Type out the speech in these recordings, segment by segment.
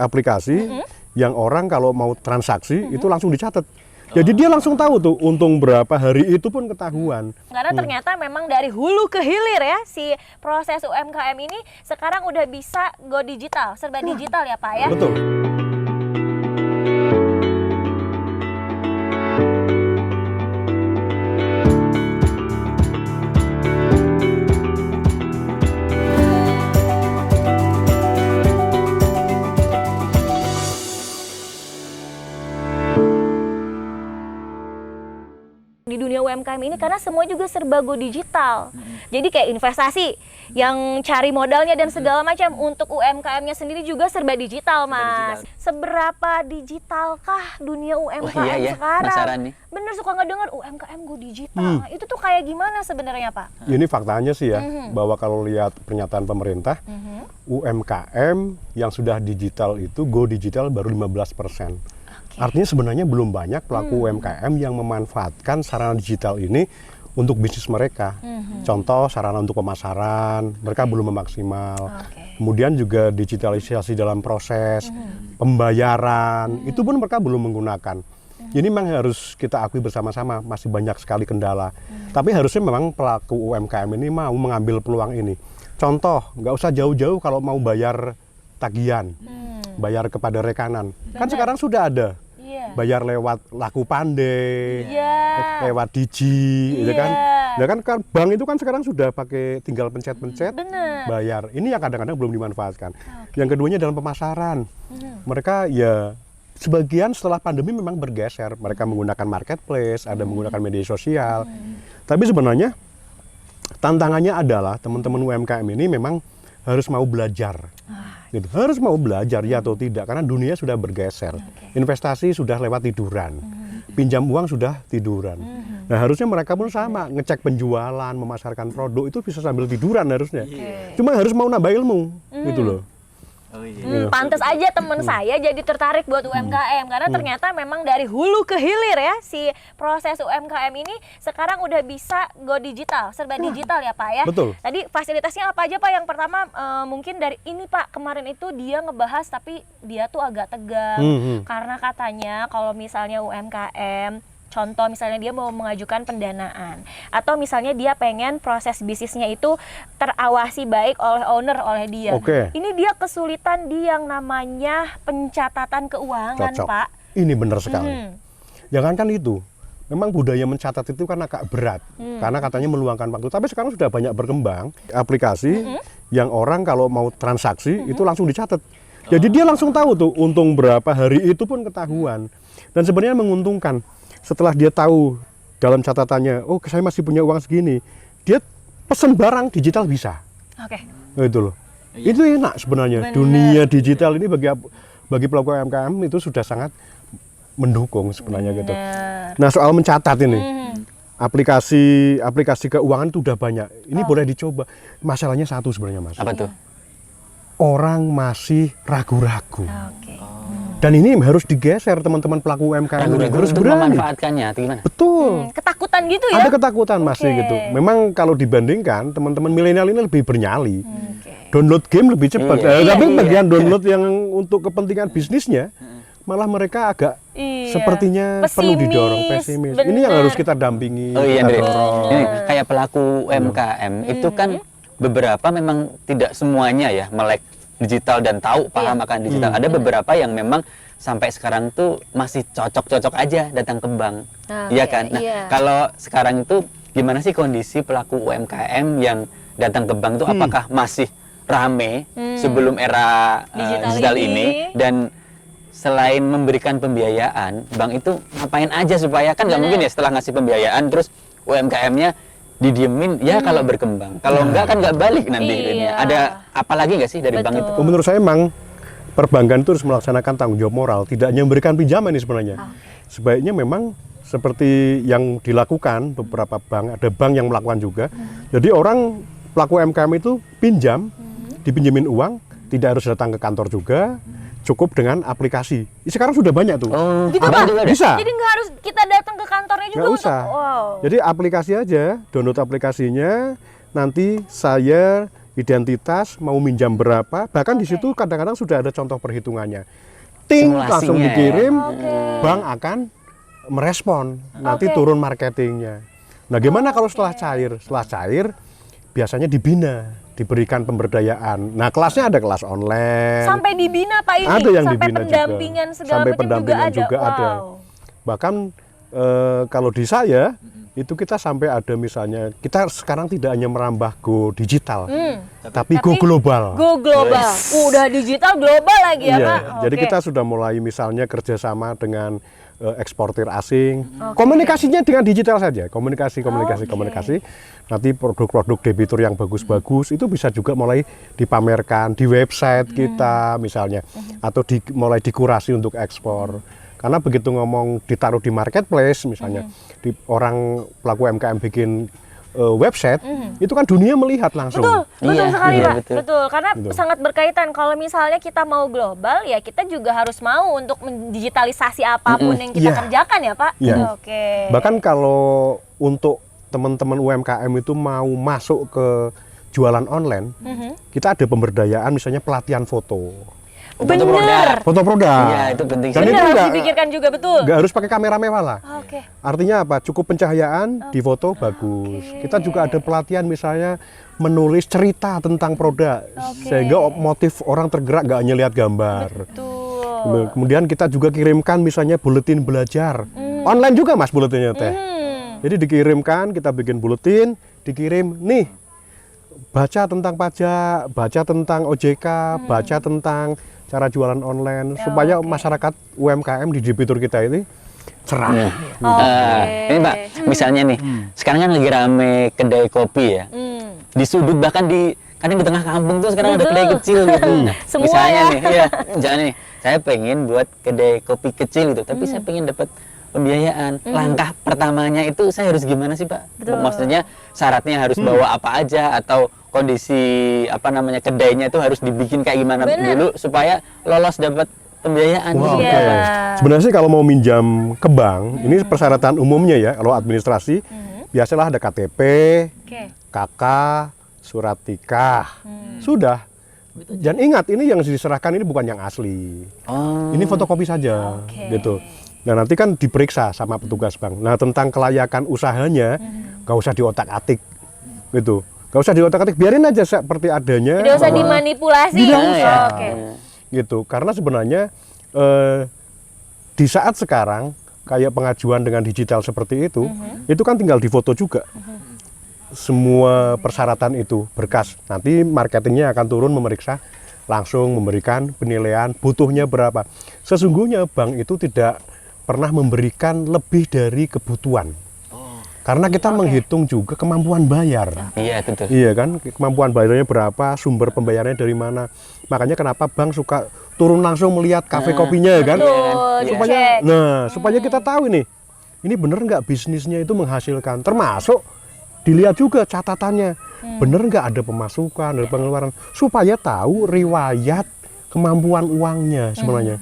aplikasi yang orang kalau mau transaksi itu langsung dicatat. Jadi dia langsung tahu tuh untung berapa, hari itu pun ketahuan. Karena ternyata memang dari hulu ke hilir ya, si proses UMKM ini sekarang udah bisa go digital, serba digital ya Pak ya. Betul. Di dunia UMKM ini karena semua juga serba go digital. Jadi kayak investasi yang cari modalnya dan segala macam untuk UMKM-nya sendiri juga serba digital, Mas. Seberapa digitalkah dunia UMKM sekarang? Bener suka ngedenger UMKM go digital. Itu tuh kayak gimana sebenarnya, Pak? Ini faktanya sih ya, bahwa kalau lihat pernyataan pemerintah, UMKM yang sudah digital itu go digital baru 15%. Artinya sebenarnya belum banyak pelaku UMKM yang memanfaatkan sarana digital ini untuk bisnis mereka. Contoh sarana untuk pemasaran, mereka belum maksimal. Kemudian juga digitalisasi dalam proses pembayaran, itu pun mereka belum menggunakan. Ini memang harus kita akui bersama-sama, masih banyak sekali kendala. Tapi harusnya memang pelaku UMKM ini mau mengambil peluang ini. Contoh, nggak usah jauh-jauh kalau mau bayar tagihan, bayar kepada rekanan. Kan sekarang sudah ada. Bayar lewat Laku Pandai, lewat Digi, gitu kan. Nah kan bank itu kan sekarang sudah pakai tinggal pencet-pencet, bayar. Ini yang kadang-kadang belum dimanfaatkan. Yang keduanya dalam pemasaran. Mereka ya sebagian setelah pandemi memang bergeser. Mereka menggunakan marketplace, ada menggunakan media sosial. Tapi sebenarnya tantangannya adalah teman-teman UMKM ini memang harus mau belajar. Gitu. Harus mau belajar ya atau tidak, karena dunia sudah bergeser. Investasi sudah lewat tiduran, pinjam uang sudah tiduran. Nah harusnya mereka pun sama, ngecek penjualan, memasarkan produk itu bisa sambil tiduran harusnya. Cuma harus mau nambah ilmu, gitu loh. Pantes aja temen saya jadi tertarik buat UMKM karena ternyata memang dari hulu ke hilir ya, si proses UMKM ini sekarang udah bisa go digital, serba digital ya Pak ya. Betul. Tadi fasilitasnya apa aja Pak? Yang pertama mungkin dari ini Pak, kemarin itu dia ngebahas tapi dia tuh agak tegang karena katanya kalau misalnya UMKM, contoh misalnya dia mau mengajukan pendanaan atau misalnya dia pengen proses bisnisnya itu terawasi baik oleh owner, oleh dia. Ini dia kesulitan di yang namanya pencatatan keuangan. Cocok. Pak. Ini benar sekali. Jangankan itu, memang budaya mencatat itu kan agak berat karena katanya meluangkan waktu. Tapi sekarang sudah banyak berkembang aplikasi yang orang kalau mau transaksi itu langsung dicatat. Jadi dia langsung tahu tuh untung berapa, hari itu pun ketahuan. Dan sebenarnya menguntungkan. Setelah dia tahu dalam catatannya, oh saya masih punya uang segini, dia pesen barang digital bisa. Nah, itu loh. Itu enak sebenarnya. Dunia digital ini bagi pelaku UMKM itu sudah sangat mendukung sebenarnya gitu. Nah soal mencatat ini, aplikasi keuangan itu udah banyak. Ini boleh dicoba. Masalahnya satu sebenarnya Mas. Apa tuh? Orang masih ragu-ragu. Dan ini harus digeser teman-teman pelaku UMKM harus berani memanfaatkannya atau gimana? Betul. Ketakutan gitu ya? Ada ketakutan masih gitu. Memang kalau dibandingkan teman-teman milenial ini lebih bernyali. Download game lebih cepat. Tapi bagian download yang untuk kepentingan bisnisnya malah mereka agak sepertinya perlu didorong, pesimis. Ini yang harus kita dampingi, kita dorong. Kayak pelaku UMKM itu kan beberapa memang tidak semuanya ya melek digital dan tahu paham akan digital. Ada beberapa yang memang sampai sekarang tuh masih cocok-cocok aja datang ke bank. Iya kan? Nah, kalau sekarang itu gimana sih kondisi pelaku UMKM yang datang ke bank tuh apakah masih rame sebelum era digital ini? Dan selain memberikan pembiayaan, bank itu ngapain aja supaya kan nggak mungkin ya setelah ngasih pembiayaan terus UMKM-nya didiemin ya kalau berkembang. Kalau enggak kan nggak balik nanti. Ada apa lagi nggak sih dari bank itu? Menurut saya memang perbankan itu harus melaksanakan tanggung jawab moral, tidak hanya memberikan pinjaman ini sebenarnya. Sebaiknya memang seperti yang dilakukan beberapa bank, ada bank yang melakukan juga. Jadi orang pelaku UMKM itu pinjam, dipinjemin uang, tidak harus datang ke kantor juga. Cukup dengan aplikasi. Sekarang sudah banyak tuh. Gitu Pak? Bisa. Jadi nggak harus kita datang ke kantornya juga nggak usah. Jadi aplikasi aja, download aplikasinya, nanti saya identitas, mau minjam berapa, bahkan di situ kadang-kadang sudah ada contoh perhitungannya. Ting, Simulasinya langsung ya. dikirim, bank akan merespon, nanti turun marketingnya. Nah, gimana kalau setelah cair? Setelah cair, biasanya dibina, diberikan pemberdayaan. Nah, kelasnya ada kelas online. Sampai dibina Pak ini, Ada yang sampai dibina pendampingan juga. segala Sampai macam pendampingan juga juga ada. ada. Wow. Bahkan kalau di saya itu kita sampai ada misalnya kita sekarang tidak hanya merambah go digital, tapi go global. Go global, udah digital global lagi ya Iya, Pak. jadi Oke. kita sudah mulai misalnya kerjasama dengan eksportir asing. Komunikasinya dengan digital saja, komunikasi. Nanti produk-produk debitur yang bagus-bagus itu bisa juga mulai dipamerkan di website kita misalnya, atau mulai dikurasi untuk ekspor. Karena begitu ngomong ditaruh di marketplace misalnya, di orang pelaku UMKM bikin website, itu kan dunia melihat langsung. Betul Iya, sekali iya, Pak. betul. Betul, karena sangat berkaitan. Kalau misalnya kita mau global, ya kita juga harus mau untuk mendigitalisasi apapun yang kita Iya. kerjakan ya Pak. Iya. Oke. Bahkan kalau untuk teman-teman UMKM itu mau masuk ke jualan online, kita ada pemberdayaan misalnya pelatihan foto. Foto produk. Foto produk. Iya, itu penting Dan sih. itu Benar, harus nggak- dipikirkan juga betul. Nggak harus pakai kamera mewah lah. Oke. Artinya apa? Cukup pencahayaan, di foto bagus. Kita juga ada pelatihan misalnya menulis cerita tentang produk, sehingga motif orang tergerak nggak hanya lihat gambar. Betul. Kemudian kita juga kirimkan misalnya buletin belajar. Online juga Mas buletinnya teh. Jadi dikirimkan, kita bikin buletin, dikirim nih. Baca tentang pajak, baca tentang OJK, baca tentang cara jualan online supaya masyarakat UMKM di debitur kita ini cerah. Ini Pak, misalnya nih, sekarang kan lagi rame kedai kopi ya. Di sudut bahkan di kadang di tengah kampung tuh sekarang ada kedai kecil gitu. Semua Misalnya ya. nih, iya, misalnya nih, saya pengen buat kedai kopi kecil gitu, tapi saya pengen dapat pembiayaan. Langkah pertamanya itu saya harus gimana sih Pak? Maksudnya syaratnya harus bawa apa aja atau kondisi apa namanya kedainya itu harus dibikin kayak gimana dulu supaya lolos dapat pembiayaan Wah, gitu. oke. Iya. Sebenarnya sih kalau mau minjam ke bank, ini persyaratan umumnya ya, kalau administrasi, biasalah ada KTP, Oke. KK, surat nikah, sudah. Dan ingat, ini yang diserahkan ini bukan yang asli. Oh. Ini fotokopi saja, gitu. Nah nanti kan diperiksa sama petugas bank. Nah tentang kelayakan usahanya, nggak usah diotak-atik, gitu. Nggak usah diotak-atik, biarin aja seperti adanya. Tidak usah bahwa- dimanipulasi. Tidak usah. Oke. Gitu, karena sebenarnya di saat sekarang kayak pengajuan dengan digital seperti itu kan tinggal difoto juga. Semua persyaratan itu berkas. Nanti marketingnya akan turun memeriksa, langsung memberikan penilaian butuhnya berapa. Sesungguhnya bank itu tidak pernah memberikan lebih dari kebutuhan. Karena kita menghitung juga kemampuan bayar. Iya betul. Iya kan, kemampuan bayarnya berapa, sumber pembayarannya dari mana. Makanya kenapa bank suka turun langsung melihat kafe kopinya kan. Betul, Supaya, dicek. supaya kita tahu ini bener nggak bisnisnya itu menghasilkan. Termasuk dilihat juga catatannya, bener nggak ada pemasukan, ada pengeluaran. Supaya tahu riwayat kemampuan uangnya sebenarnya.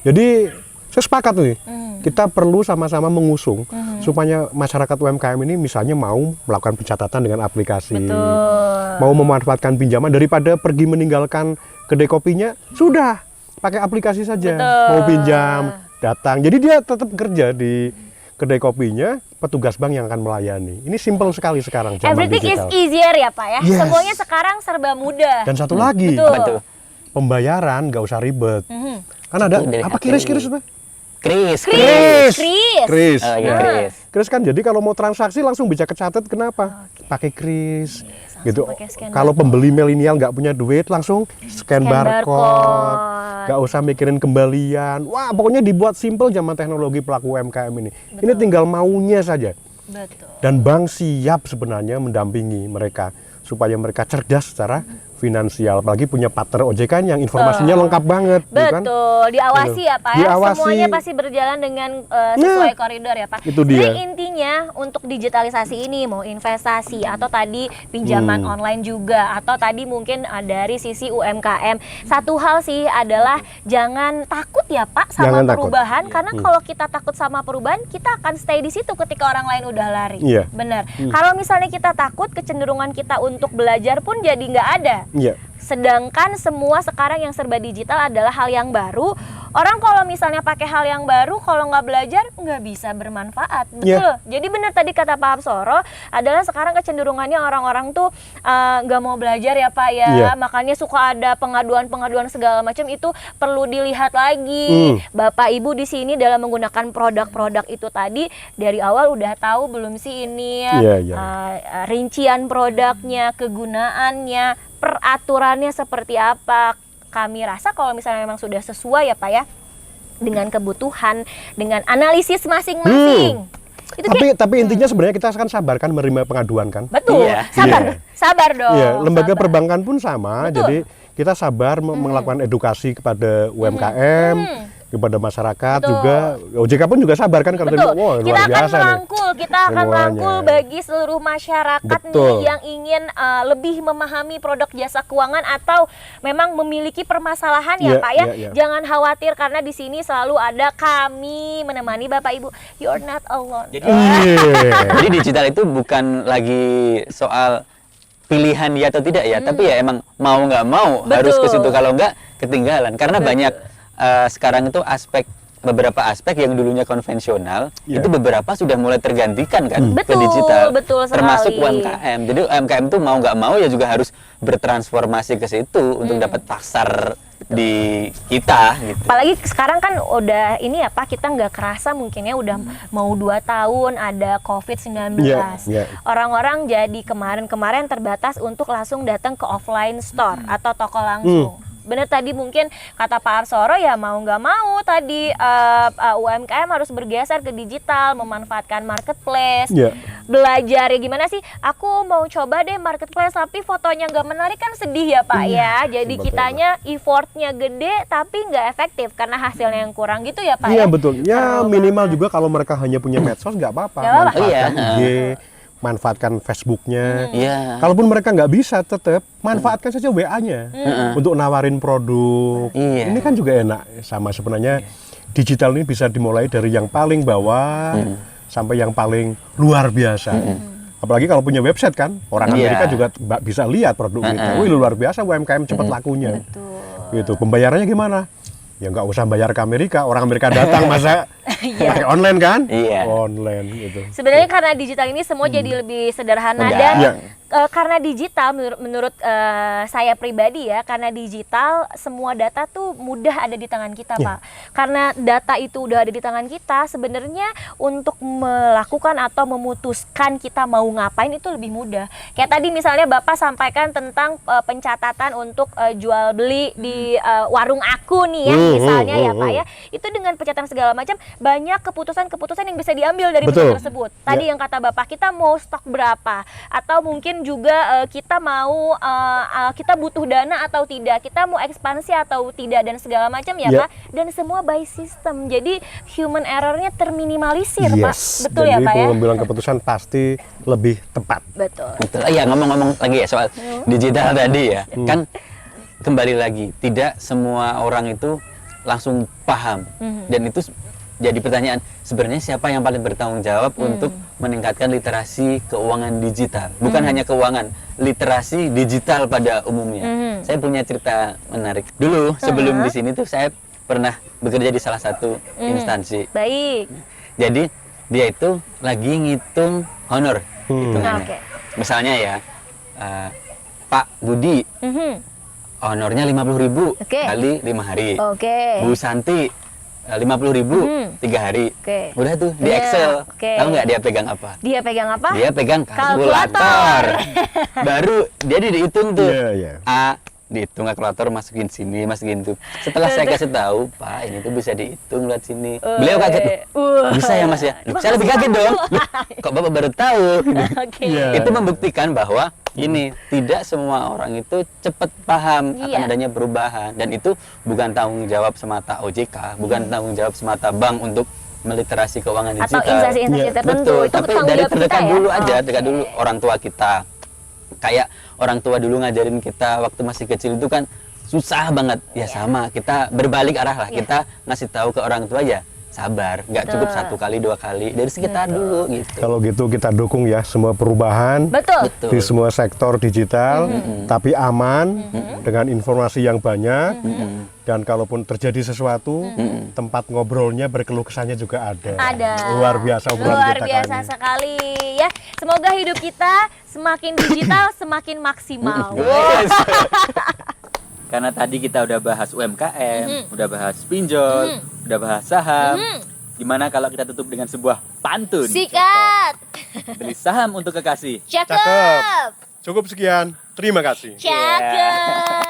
Jadi saya sepakat nih, kita perlu sama-sama mengusung supaya masyarakat UMKM ini misalnya mau melakukan pencatatan dengan aplikasi, mau memanfaatkan pinjaman daripada pergi meninggalkan kedai kopinya, sudah pakai aplikasi saja, mau pinjam, datang. Jadi dia tetap kerja di kedai kopinya, petugas bank yang akan melayani. Ini simple sekali sekarang zaman Everything digital. is easier ya Pak ya. Yes. Semuanya sekarang serba mudah. Dan satu lagi, Betul. Apa tuh? pembayaran nggak usah ribet. Kan ada Itu dari apa hati. kiris-kiris apa? Kris. Kris. Kris. Oh, iya, Nah, kris. Kris kan jadi kalau mau transaksi langsung bisa kecatat, kenapa? Pakai kris. Gitu. pakai scan Kalau pembeli milenial nggak punya duit langsung scan barcode. Nggak usah mikirin kembalian. Wah, pokoknya dibuat simple zaman teknologi pelaku UMKM ini. Ini tinggal maunya saja. Betul. Dan bank siap sebenarnya mendampingi mereka supaya mereka cerdas secara finansial, apalagi punya partner OJK yang informasinya lengkap banget, ya kan? Betul, diawasi ya Pak ya. Diawasi. Semuanya pasti berjalan dengan sesuai koridor ya Pak. Itu Jadi dia. intinya untuk digitalisasi ini mau investasi atau tadi pinjaman online juga atau tadi mungkin dari sisi UMKM. Satu hal sih adalah jangan takut ya Pak sama Jangan takut. perubahan karena kalau kita takut sama perubahan kita akan stay di situ ketika orang lain udah lari. Iya. Benar. Kalau misalnya kita takut, kecenderungan kita untuk belajar pun jadi nggak ada. Iya. Sedangkan semua sekarang yang serba digital adalah hal yang baru. Orang kalau misalnya pakai hal yang baru, kalau nggak belajar nggak bisa bermanfaat, betul. Yeah. Jadi benar tadi kata Pak Absoro adalah sekarang kecenderungannya orang-orang tuh nggak mau belajar ya Pak ya. Yeah. Makanya suka ada pengaduan-pengaduan segala macam itu perlu dilihat lagi. Bapak Ibu di sini dalam menggunakan produk-produk itu tadi dari awal udah tahu belum sih ini rincian produknya, kegunaannya, peraturannya seperti apa. Kami rasa kalau misalnya memang sudah sesuai ya Pak ya dengan kebutuhan, dengan analisis masing-masing. Itu Tapi intinya sebenarnya kita akan sabarkan menerima pengaduan kan. betul, Iya. sabar dong. Iya, lembaga sabar. perbankan pun sama. Betul. Jadi kita sabar melakukan edukasi kepada UMKM, kepada masyarakat Betul. juga. OJK pun juga sabar kan karena Betul. wah, Kita luar akan biasa nih. merangkul, kita akan Semuanya. merangkul bagi seluruh masyarakat nih Betul. yang ingin lebih memahami produk jasa keuangan atau memang memiliki permasalahan ya Iya, Pak ya. iya, iya. Jangan khawatir karena di sini selalu ada kami menemani Bapak Ibu. You're not alone. Jadi, Iya. jadi digital itu bukan lagi soal pilihan ya atau tidak ya, tapi ya emang mau nggak mau harus ke situ, kalau nggak ketinggalan. Karena banyak sekarang itu beberapa aspek yang dulunya konvensional Yeah. itu beberapa sudah mulai tergantikan kan ke Betul, digital, betul sekali. termasuk UMKM. Jadi UMKM tuh mau nggak mau ya juga harus bertransformasi ke situ untuk dapat pasar di kita gitu. Apalagi sekarang kan udah ini ya Pak, kita nggak kerasa mungkin ya udah mau 2 tahun ada COVID-19. Iya, iya. Orang-orang jadi kemarin terbatas untuk langsung datang ke offline store atau toko langsung. Bener tadi mungkin kata Pak Absoro ya mau nggak mau tadi UMKM harus bergeser ke digital, memanfaatkan marketplace. Iya. Belajar ya gimana sih, aku mau coba deh marketplace tapi fotonya nggak menarik kan sedih ya Pak ya. Jadi betul. kitanya effortnya gede tapi nggak efektif karena hasilnya yang kurang gitu ya Pak Iya ya. betul. Ya Seru minimal banget. juga kalau mereka hanya punya medsos nggak apa-apa. Nggak apa-apa. Manfaatkan Iya. IG, manfaatkan Facebooknya. Iya. Kalaupun mereka nggak bisa, tetap manfaatkan saja WA-nya untuk nawarin produk. Iya. Ini kan juga enak. Sama sebenarnya digital ini bisa dimulai dari yang paling bawah sampai yang paling luar biasa. Apalagi kalau punya website kan, orang Iya. Amerika juga bisa lihat produk kita. Wih luar biasa UMKM cepat lakunya. Gitu. Pembayarannya gimana? Ya nggak usah bayar ke Amerika, orang Amerika datang masa pakai online kan? Iya. Online gitu. Sebenarnya karena digital ini semua jadi lebih sederhana Mudah. dan Iya. karena digital menurut saya pribadi ya, karena digital semua data tuh mudah ada di tangan kita Iya. Pak. Karena data itu udah ada di tangan kita, sebenarnya untuk melakukan atau memutuskan kita mau ngapain itu lebih mudah. Kayak tadi misalnya Bapak sampaikan tentang pencatatan untuk jual beli di warung aku nih ya, misalnya ya Pak ya. Itu dengan pencatatan segala macam banyak keputusan-keputusan yang bisa diambil dari Betul. menu tersebut. Tadi yang kata Bapak, kita mau stok berapa atau mungkin juga kita mau kita butuh dana atau tidak, kita mau ekspansi atau tidak dan segala macam ya Ya. Pak. Dan semua by system. Jadi human errornya terminimalisir Pak. Betul Jadi ya Pak ya? pengambilan keputusan pasti lebih tepat. Betul. Betul. Iya, ngomong-ngomong lagi ya soal digital tadi ya. Kan kembali lagi, tidak semua orang itu langsung paham. Dan itu jadi pertanyaan, sebenarnya siapa yang paling bertanggung jawab untuk meningkatkan literasi keuangan digital? Bukan hanya keuangan, literasi digital pada umumnya. Saya punya cerita menarik. Dulu sebelum di sini tuh saya pernah bekerja di salah satu instansi. Baik. Jadi dia itu lagi ngitung honor hitungannya. Oke. Misalnya ya, Pak Budi honornya 50.000 Oke. kali 5 hari. Oke. Bu Santi 50.000 3 hari. Oke. Udah tuh di Iya, Excel. oke. Tahu nggak dia pegang apa? Dia pegang apa? Dia pegang Kalkulator. kalkulator. Baru dia dihitung tuh. Iya, iya. A dihitung kalkulator, masukin sini, masukin itu. Setelah saya kasih tahu, Pak, ini tuh bisa dihitung lihat sini. Beliau kaget, loh, bisa ya Mas ya? Loh, saya lebih kaget dong. Loh, kok Bapak baru tahu? Oke. Iya. Itu membuktikan bahwa ini tidak semua orang itu cepat paham akan adanya perubahan, dan itu bukan tanggung jawab semata OJK, bukan tanggung jawab semata bank untuk meliterasi keuangan digital. Atau instansi-instansi tertentu. Betul, Itu tapi tanggung dari jawab terdekat kita ya? dulu aja, Oke. terdekat dulu orang tua kita. Kayak orang tua dulu ngajarin kita waktu masih kecil itu kan susah banget. Ya sama, kita berbalik arah lah. Kita ngasih tahu ke orang tua ya sabar, nggak cukup 1 kali 2 kali, dari sekitar dulu gitu. Kalau gitu kita dukung ya semua perubahan Betul. Betul. di semua sektor digital, tapi aman dengan informasi yang banyak. Dan kalaupun terjadi sesuatu, tempat ngobrolnya berkeluh kesahnya juga ada. Ada. Luar biasa obrolan Luar kita biasa kali ini. sekali ya. Semoga hidup kita semakin digital, semakin maksimal. Yes. Karena tadi kita udah bahas UMKM, udah bahas pinjol, udah bahas saham. Gimana kalau kita tutup dengan sebuah pantun? Sikat. Beli saham untuk kekasih. Cakep. Cakep. Cukup sekian. Terima kasih. Cakep.